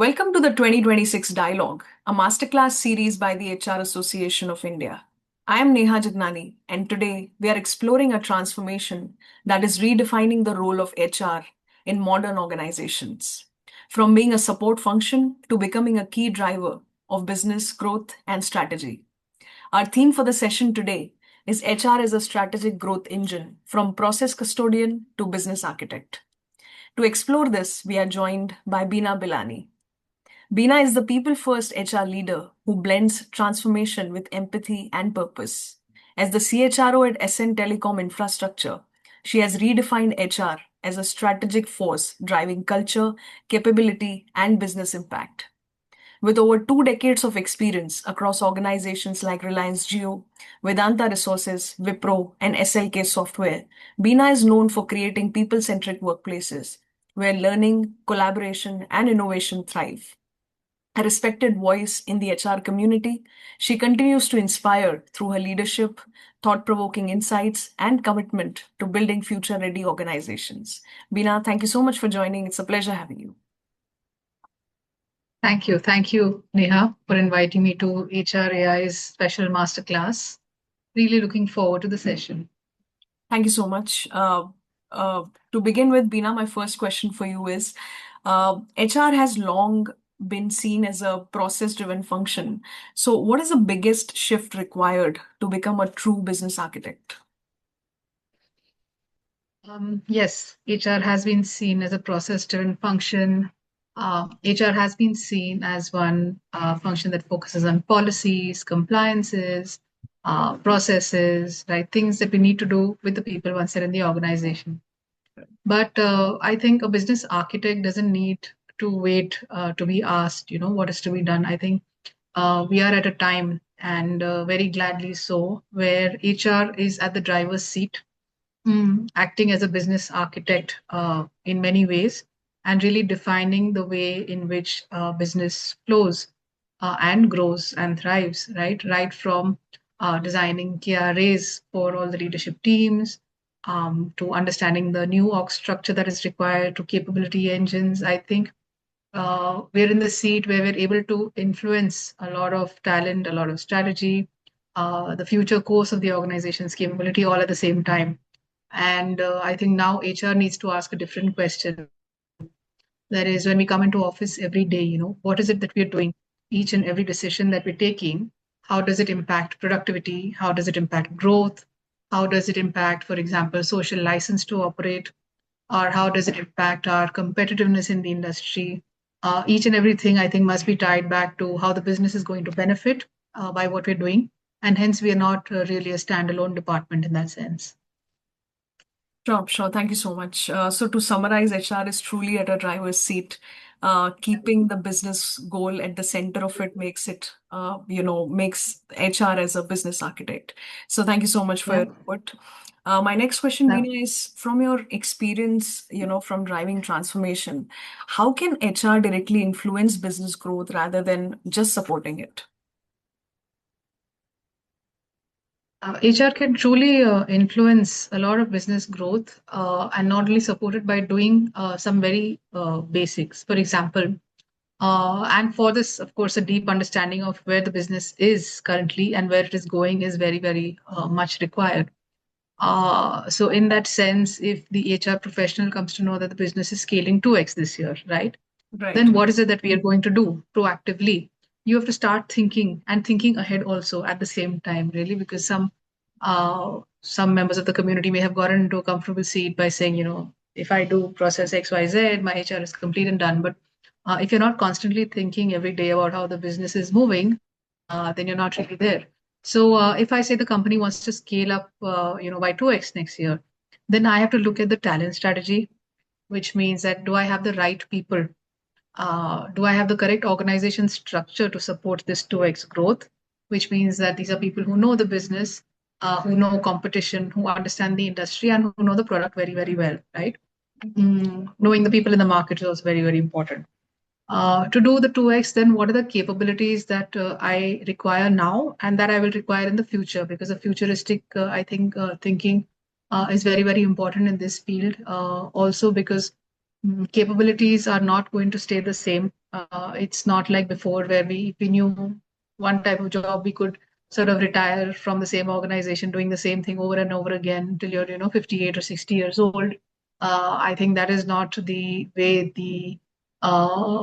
Welcome to the 2026 Dialogue, a masterclass series by the HR Association of India. I am Neha Jagnani, and today we are exploring a transformation that is redefining the role of HR in modern organizations. From being a support function to becoming a key driver of business growth and strategy. Our theme for the session today is HR as a strategic growth engine from process custodian to business architect. To explore this, we are joined by Bina Belani. Bina is the people first HR leader who blends transformation with empathy and purpose. As the CHRO at Ascend Telecom Infrastructure, she has redefined HR as a strategic force driving culture, capability, and business impact. With over 2 decades of experience across organizations like Reliance Jio, Vedanta Resources, Wipro, and SLK Software, Bina is known for creating people centric workplaces where learning, collaboration, and innovation thrive. A respected voice in the HR community, she continues to inspire through her leadership, thought provoking insights, and commitment to building future ready organizations. Bina, thank you so much for joining. It's a pleasure having you. Thank you. Thank you, Neha, for inviting me to HRAI's special masterclass. Really looking forward to the session. Thank you so much. To begin with, Bina, my first question for you is HR has long been seen as a process driven function. So, what is the biggest shift required to become a true business architect? Yes, HR has been seen as a process-driven function. HR has been seen as one function that focuses on policies, compliances, processes, right? Things that we need to do with the people once they're in the organization. But I think a business architect doesn't need to wait to be asked, what is to be done. I think we are at a time, and very gladly so, where HR is at the driver's seat, acting as a business architect in many ways, and really defining the way in which business flows and grows and thrives, right? Right from designing KRAs for all the leadership teams, to understanding the new org structure that is required, to capability engines. I think we're in the seat where we're able to influence a lot of talent, a lot of strategy, the future course of the organization's capability all at the same time. And I think now HR needs to ask a different question. That is, when we come into office every day, what is it that we're doing? Each and every decision that we're taking, how does it impact productivity? How does it impact growth? How does it impact, for example, social license to operate? Or how does it impact our competitiveness in the industry? Each and everything, I think, must be tied back to how the business is going to benefit by what we're doing. And hence, we are not really a standalone department in that sense. Sure, sure. Thank you so much. So to summarize, HR is truly at a driver's seat. Keeping the business goal at the center of it makes it, makes HR as a business architect. So thank you so much for Yeah. your input. My next question, Yeah. Veena, is from your experience, from driving transformation, how can HR directly influence business growth rather than just supporting it? HR can truly influence a lot of business growth, and not only support it by doing some very basics. For example, and for this, of course, a deep understanding of where the business is currently and where it is going is very, very much required. So, in that sense, if the HR professional comes to know that the business is scaling 2x this year, right? Right. Then what is it that we are going to do proactively? You have to start thinking and thinking ahead also at the same time, really, because some members of the community may have gotten into a comfortable seat by saying, if I do process XYZ, my HR is complete and done. But if you're not constantly thinking every day about how the business is moving, then you're not really there. So if I say the company wants to scale up, by 2x next year, then I have to look at the talent strategy, which means that do I have the right people? Do I have the correct organization structure to support this 2x growth? Which means that these are people who know the business, who know competition, who understand the industry, and who know the product very, very well, right? Knowing the people in the market is also very, very important. To do the 2x, then what are the capabilities that I require now and that I will require in the future? Because a futuristic, I think, thinking is very, very important in this field. Also, because capabilities are not going to stay the same It's not like before where if we knew one type of job, we could sort of retire from the same organization doing the same thing over and over again until you're, 58 or 60 years old. I think that is not the way the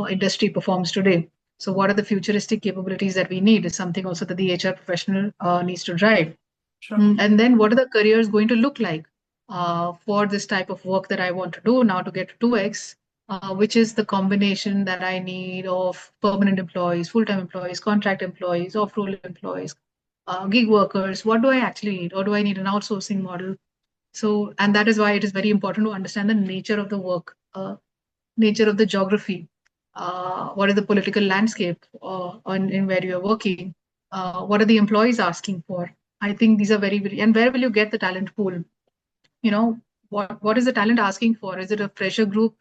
industry performs today. So what are the futuristic capabilities that we need is something also that the HR professional needs to drive. Sure. And then what are the careers going to look like for this type of work that I want to do now to get to 2x, which is the combination that I need of permanent employees, full-time employees, contract employees, off-role employees, gig workers. What do I actually need? Or do I need an outsourcing model? So, and that is why it is very important to understand the nature of the work, nature of the geography, what is the political landscape in where you're working, what are the employees asking for. I think these are very, very, and where will you get the talent pool? you know what is the talent asking for? Is it a fresher group?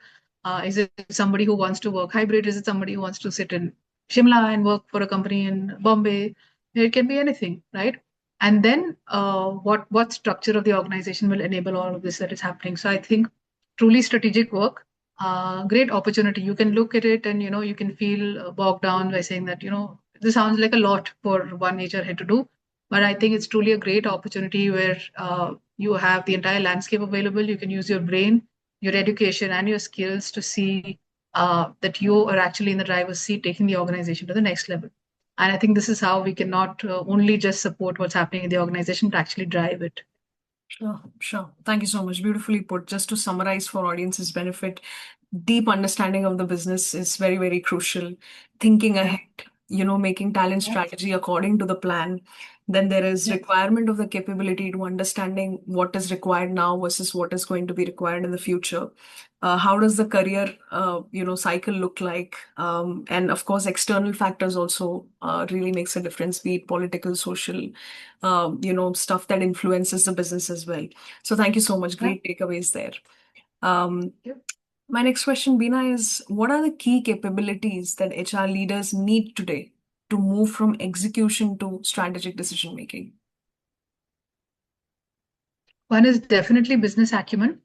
Is it somebody who wants to work hybrid? Is it somebody who wants to sit in Shimla and work for a company in Bombay? It can be anything, right? And then what structure of the organization will enable all of this that is happening? So I think truly strategic work, great opportunity. You can look at it and you can feel bogged down by saying that this sounds like a lot for one HR head to do, but I think it's truly a great opportunity where you have the entire landscape available. You can use your brain, your education, and your skills to see that you are actually in the driver's seat, taking the organization to the next level. And I think this is how we cannot only just support what's happening in the organization, but actually drive it. Sure, sure. Thank you so much. Beautifully put. Just to summarize for audience's benefit, deep understanding of the business is very, very crucial. Thinking Yeah. ahead, making talent strategy according to the plan. Then there is Yeah. requirement of the capability to understanding what is required now versus what is going to be required in the future. How does the career, cycle look like? And of course, external factors also really makes a difference, be it political, social, stuff that influences the business as well. So thank you so much. Yeah. Great takeaways there. Um, Yeah. my next question, Bina, is what are the key capabilities that HR leaders need today to move from execution to strategic decision making? One is definitely business acumen.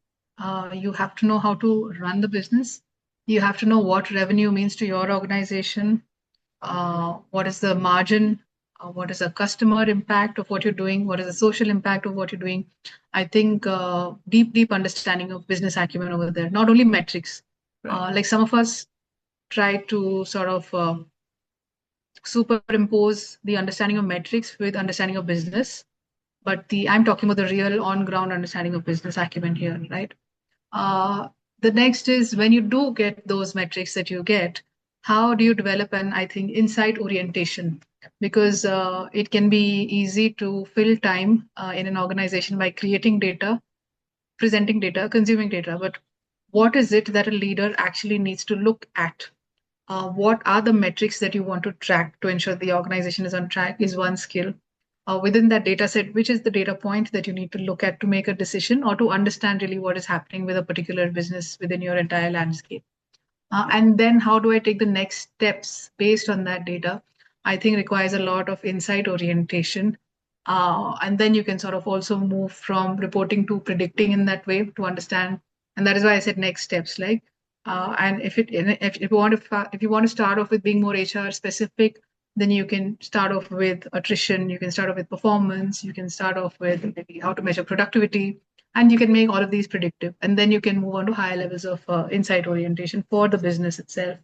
You have to know how to run the business. You have to know what revenue means to your organization. What is the margin? What is the customer impact of what you're doing? What is the social impact of what you're doing? I think deep understanding of business acumen over there, not only metrics. Right. Like some of us try to sort of superimpose the understanding of metrics with understanding of business, but the I'm talking about the real on ground understanding of business acumen here, right? Uh, the next is when you do get those metrics that you get, how do you develop an, I think, insight orientation? Because it can be easy to fill time in an organization by creating data, presenting data, consuming data. But what is it that a leader actually needs to look at? What are the metrics that you want to track to ensure the organization is on track is one skill. Within that data set, which is the data point that you need to look at to make a decision or to understand really what is happening with a particular business within your entire landscape. And then how do I take the next steps based on that data? I think requires a lot of insight orientation. And then you can sort of also move from reporting to predicting in that way to understand. And that is why I said next steps. Like, and if you want to start off with being more HR specific, then you can start off with attrition. You can start off with performance. You can start off with maybe how to measure productivity, and you can make all of these predictive, and then you can move on to higher levels of insight orientation for the business itself.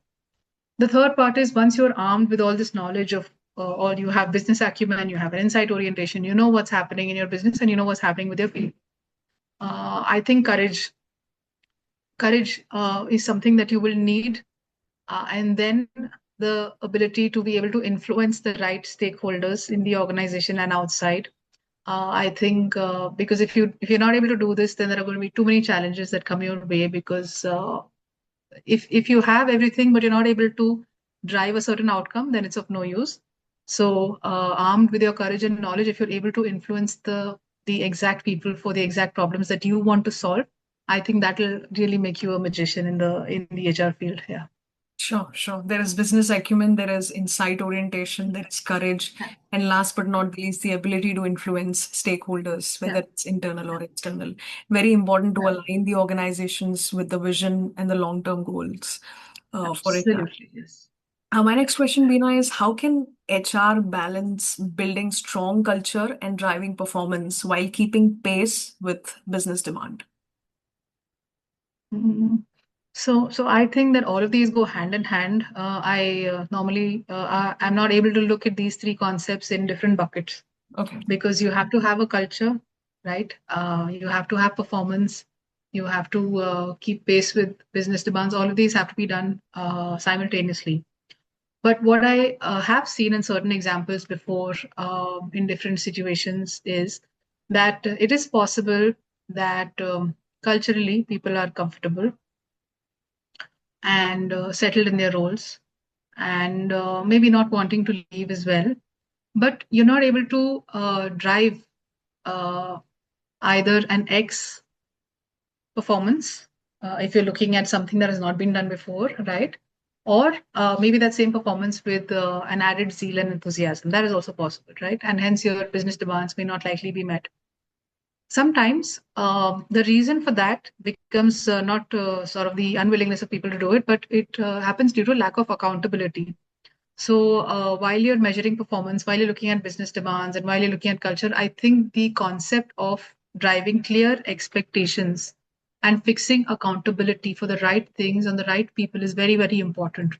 The third part is once you're armed with all this knowledge of or you have business acumen, you have an insight orientation, you know what's happening in your business and you know what's happening with your people. I think courage is something that you will need, and then the ability to be able to influence the right stakeholders in the organization and outside. I think because if you're not able to do this, then there are going to be too many challenges that come your way. Because if you have everything but you're not able to drive a certain outcome, then it's of no use. So armed with your courage and knowledge, if you're able to influence the exact people for the exact problems that you want to solve, I think that will really make you a magician in the HR field. Yeah. Sure, sure. There is business acumen, there is insight orientation, there is courage, Yeah. and last but not least, the ability to influence stakeholders, Yeah. whether it's internal or external. Very important to Yeah. align the organizations with the vision and the long-term goals for HR. Absolutely. Yes. My next question, Bina, is how can HR balance building strong culture and driving performance while keeping pace with business demand? Mhm. So I think that all of these go hand in hand. I'm not able to look at these three concepts in different buckets Okay. because you have to have a culture, right? You have to have performance. You have to keep pace with business demands. All of these have to be done simultaneously. But what I have seen in certain examples before in different situations is that it is possible that culturally people are comfortable and settled in their roles and maybe not wanting to leave as well. But you're not able to drive uh, either an X performance if you're looking at something that has not been done before, right? Or maybe that same performance with an added zeal and enthusiasm. That is also possible, right? And hence your business demands may not likely be met. Sometimes the reason for that becomes not sort of the unwillingness of people to do it, but it happens due to lack of accountability. So while you're measuring performance, while you're looking at business demands, and while you're looking at culture, I think the concept of driving clear expectations and fixing accountability for the right things on the right people is very, very important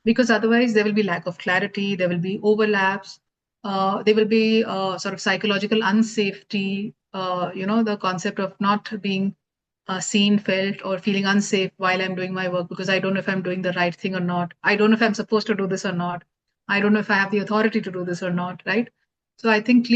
because otherwise there will be lack of clarity, there will be overlaps, there will be sort of psychological unsafety, the concept of not being seen, felt, or feeling unsafe while I'm doing my work because I don't know if I'm doing the right thing or not. I don't know if I'm supposed to do this or not. I don't know if I have the authority to do this or not, right? So I think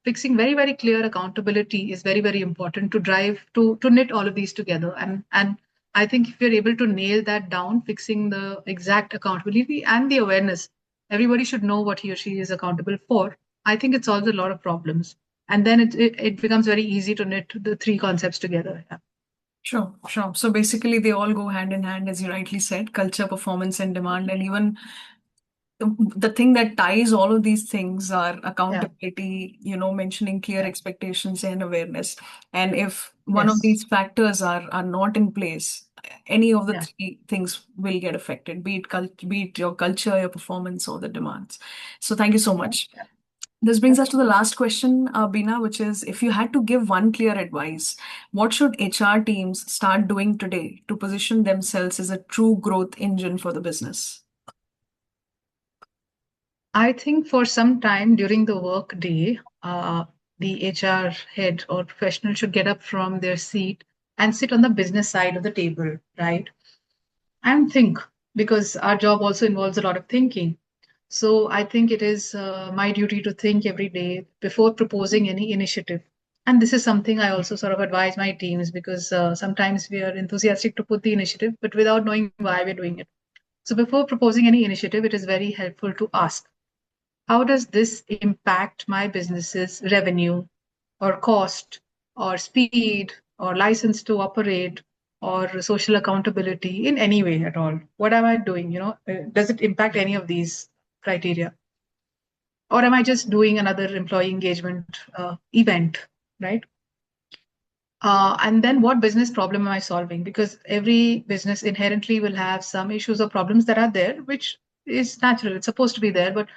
fixing very, very clear accountability is very, very important to drive to knit all of these together. And I think if you're able to nail that down, fixing the exact accountability and the awareness, everybody should know what he or she is accountable for. I think it solves a lot of problems. And then it becomes very easy to knit the three concepts together. Yeah. Sure, sure. So basically, they all go hand in hand, as you rightly said, culture, performance, and demand. And even the thing that ties all of these things are Yeah. accountability, mentioning clear Yeah. expectations and awareness. And if one of Yes. these factors are not in place, any of the Yeah. three things will get affected, be it your culture, your performance, or the demands. So thank you so Yeah. much. Yeah. This brings Yeah. us to the last question, Bina, which is if you had to give one clear advice, what should HR teams start doing today to position themselves as a true growth engine for the business? I think for some time during the work day, the HR head or professional should get up from their seat and sit on the business side of the table, right? And think, because our job also involves a lot of thinking. So I think it is my duty to think every day before proposing any initiative. And this is something I also sort of advise my teams because sometimes we are enthusiastic to put the initiative, but without knowing why we're doing it. So before proposing any initiative, it is very helpful to ask, how does this impact my business's revenue or cost or speed or license to operate or social accountability in any way at all? What am I doing? Does it impact any of these criteria? Or am I just doing another employee engagement event, right? And then what business problem am I solving? Because every business inherently will have some issues or problems that are there, which is natural. It's supposed to be there. But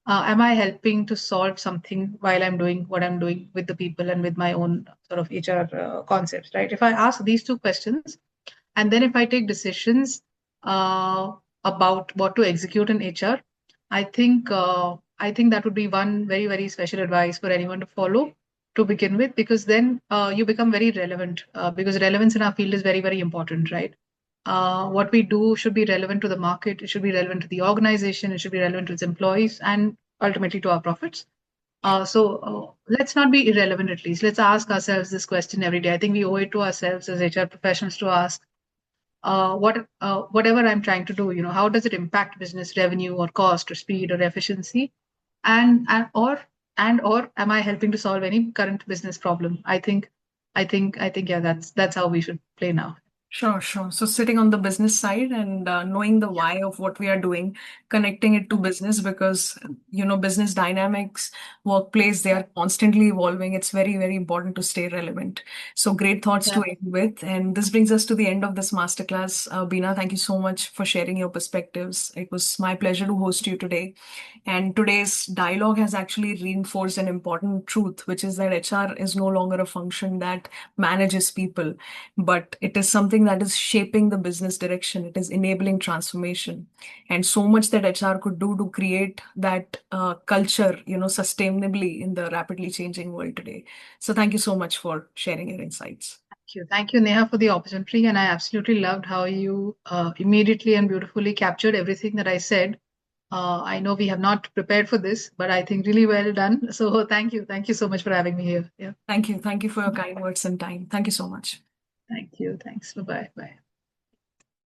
am I helping to solve something while I'm doing what I'm doing with the people and with my own sort of HR concepts, right? If I ask these two questions, and then if I take decisions uh, about what to execute in HR, I think that would be one very, very special advice for anyone to follow to begin with, because then you become very relevant. Because relevance in our field is very, very important, right? What we do should be relevant to the market. It should be relevant to the organization. It should be relevant to its employees, and ultimately to our profits. So let's not be irrelevant. At least let's ask ourselves this question every day. I think we owe it to ourselves as HR professionals to ask whatever I'm trying to do, how does it impact business revenue or cost or speed or efficiency, and or am I helping to solve any current business problem? I think, yeah, that's how we should play now. Sure, sure. So sitting on the business side and knowing the Yeah. why of what we are doing, connecting it to business because, business dynamics, workplace, they Yeah. are constantly evolving. It's very, very important to stay relevant. So great thoughts Yeah. to end with. And this brings us to the end of this masterclass. Bina, thank you so much for sharing your perspectives. It was my pleasure to host you today. And today's dialogue has actually reinforced an important truth, which is that HR is no longer a function that manages people, but it is something that is shaping the business direction. It is enabling transformation, and so much that HR could do to create that culture, sustainably in the rapidly changing world today. So, thank you so much for sharing your insights. Thank you. Thank you, Neha, for the opportunity. And I absolutely loved how you immediately and beautifully captured everything that I said. I know we have not prepared for this, but I think really well done. So thank you. Thank you so much for having me here. Yeah. Thank you. Thank you for your kind words and time. Thank you so much. Thank you. Thanks. Bye-bye. Bye.